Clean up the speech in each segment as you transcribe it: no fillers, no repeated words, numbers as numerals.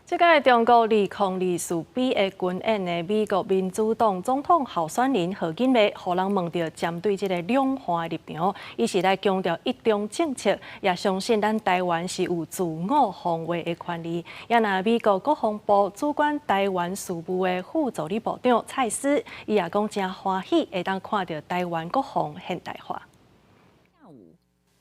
这届中国2024的军演的美国民主党总统候选人何锦丽，互人问到针对这个两岸的立场，伊是来强调一中政策，也相信咱台湾是有自我防卫的权利。也那美国国防部主管台湾事务的副助理部长蔡斯，伊也讲真欢喜会当看到台湾国防现代化。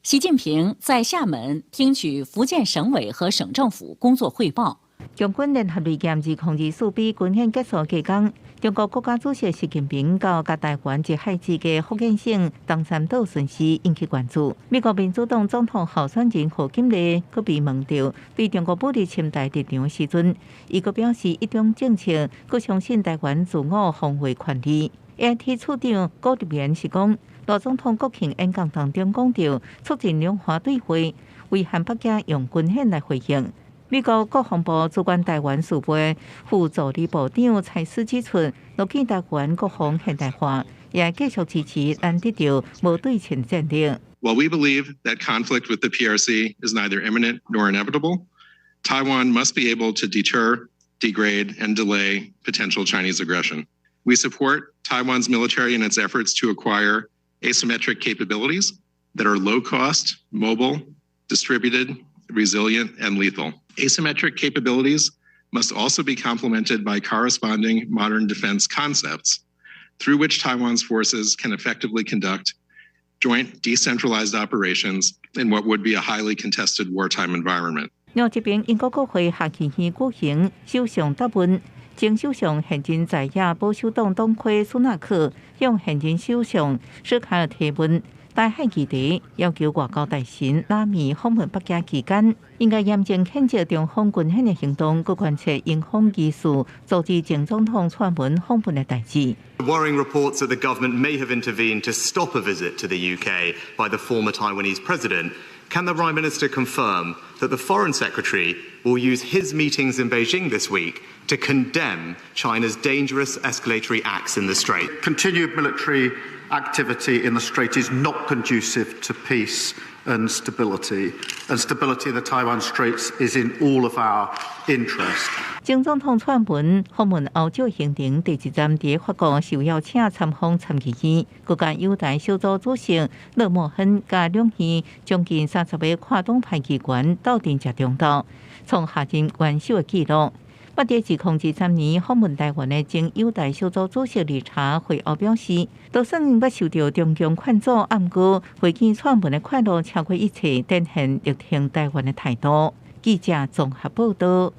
习近平在厦门听取福建省委和省政府工作汇报。中军联合利剑2024比军演结束期间，中国国家主席习近平到甲台湾一海之嘅福建省东山岛巡视，引起关注。美国民主党总统候选人何锦丽佮被问到对中国武力侵台立场时阵，伊佮表示一中政策，佮相信台湾自我防卫权利。AIT 处长郭立言是讲。 罗总统国庆演讲当中讲到，促进两岸对话，为韩北京用军演来回应。美国国防部主管台湾事务副助理部长蔡斯指出，乐见台湾国防现代化，也继续支持咱得到无对称战略。While we believe that conflict with the PRC is neither imminent nor inevitable, Taiwan must be able to deter, degrade, and delay potential Chinese aggression. We support Taiwan's military in its efforts to acquire asymmetric capabilities that are low cost, mobile, distributed, resilient, and lethal. Asymmetric capabilities must also be complemented by corresponding modern defense concepts through which Taiwan's forces can effectively conduct joint decentralized operations in what would be a highly contested wartime environment. 另一边，英国国会下期举行首相答问。 前首相现任在野保守党党魁苏纳克向现任首相施凯尔提问，台海议题要求外交大臣拉米访问北京期间，应该严正谴责中方军演的行动，佮关切英方技术阻止前总统蔡英文访问的代志。 Worrying reports that the government may have intervened to stop a visit to the UK by the former Taiwanese president. Can the Prime Minister confirm that the Foreign Secretary will use his meetings in Beijing this week to condemn China's dangerous escalatory acts in the Strait? Continued military activity in the Strait is not conducive to peace and stability in the Taiwan Straits is in all of our interest. 前总统蔡英文访问欧洲行程第一站伫法国受邀请参访参议院，国家友台小组主席勒莫亨甲两县将近30个跨党派议员斗阵食中昼，创下任元首的纪录。8月2023年访问台湾的前友台小组主席理查会后表示，就算捌受到中共劝阻，暗过会见蔡英文的快乐超过一切，展现力挺台湾的态度。记者综合报道。